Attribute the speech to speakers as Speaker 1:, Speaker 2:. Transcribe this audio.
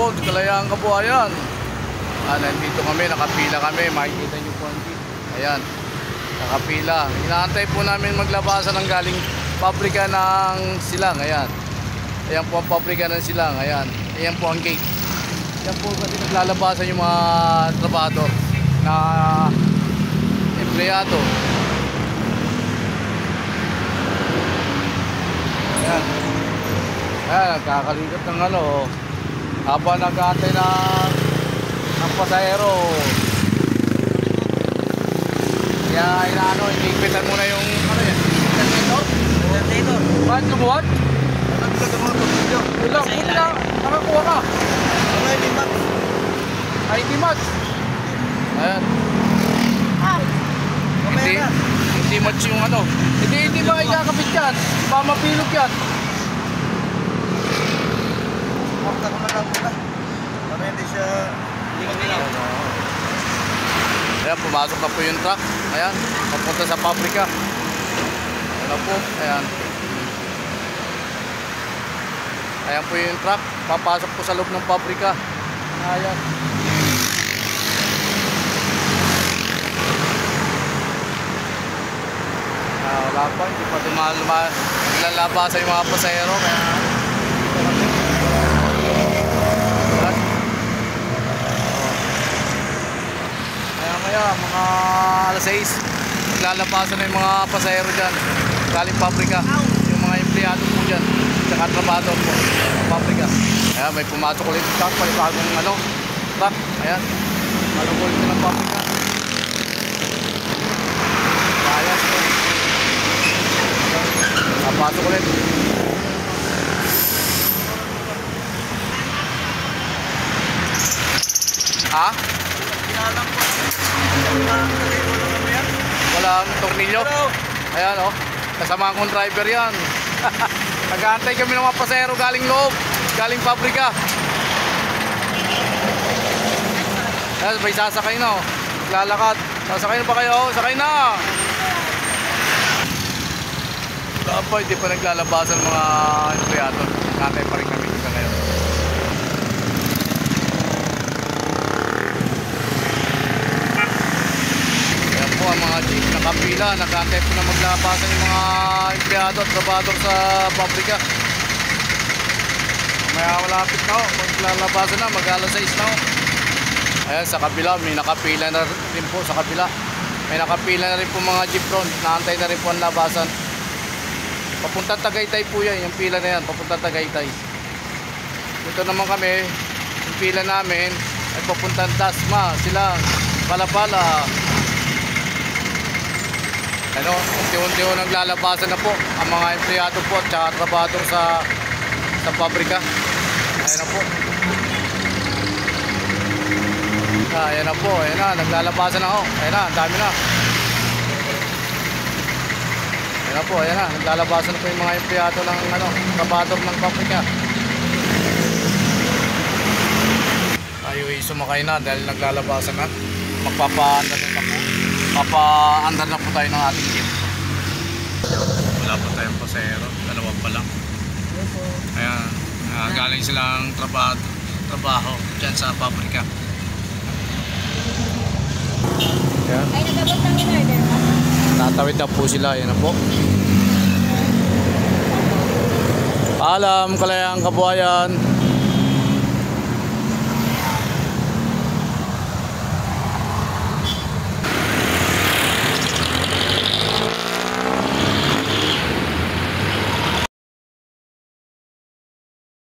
Speaker 1: po, Kalayaan Kabuhayan. Nandito kami, nakapila kami. Makikita nyo po ang jeep. Ayan, nakapila. Inaantay po namin maglabasan ng galing pabrika ng silang. Ayan. Ayan po ang pabrika ng silang. Ayan. Ayan po ang gate. Ayan po kasi naglalabasan yung mga trabador na empleyado. Ayan. Ayan, kakalikat ng ano. Habang nag-aantay ng pasahero. Kaya inaano, iniigpitan muna yung ano yan.
Speaker 2: Dito.
Speaker 1: Bakit lumuhat? Ilang, buti na nakakuha ka. Ay, hindi match. Ayan. Hindi match yung ano. Hindi ba ikakapit yan? Hindi ba mapilog yan?
Speaker 2: Pakta ko man lang muna. Para hindi siya ligaw.
Speaker 1: Ayan, pumasok na po yung truck. Ayan, papunta sa pabrika. Ayan po, ayan. Ayan po yung truck. Papasok po sa loob ng pabrika. Ayan. Wala pa, hindi pa lalabasan yung mga pasahero. Kaya maya, mga alas 6, maglalabasan na yung mga pasahero dyan. Galing pabrika. Yung mga empleyado po dyan. Tsaka trabador po sa pabrika. Ayan, may pumasok ulit yung truck. Palibagong ano, truck. Ayan, malugol ito ng pabrika. Ayan, napasok ulit. Ha? Walang tornilyo. Ayan o, kasama kong driver yan. Nag-aantay kami ng mga pasahero galing loob, galing pabrika. Ayan, may sasakay na o. Lalakad. Sasakay na ba kayo? Sakay na. Wala hindi pa naglalabasan mga empleyado. Nantay pa rin kami dito ngayon. Ayan po ang mga jeep nakapila. Nagantay po na maglabasan yung mga empleyado at trabador sa pabrika. Maya malapit na o. Maglalabasan na. Mag-alas 6 na o. Ayan sa kabila. May nakapila na rin po sa kabila. May nakapila na rin po mga jeep ron. Naantay na rin po ang labasan. Papuntang Tagaytay po yan, yung pila na yan, papuntang Tagaytay. Dito naman kami, yung pila namin ay papuntang Dasma, sila, Palapala. Ano, unti-unti ho naglalabasan na po ang mga empleyado po at saka trabador sa pabrika. Ayan na po. Ayan na po, ayan na, naglalabasan na ho. Ayan na, ang dami na. Ayan po, ayan na, naglalabasan po yung mga empleyado ng ano, trabador ng pabrika. Tayo ay sumakay na dahil naglalabasan na. Magpapaandar na po. Papaandar na po tayo ng ating jeep. Wala po tayong pasahero, dalawa pa lang. Ayan, galing silang trabaho dyan sa pabrika. Ayan.
Speaker 3: Ay, nagabot ng in-order mo?
Speaker 1: Tatawid na po sila, yan na po. Paalam, Kalayaan Kabuhayan.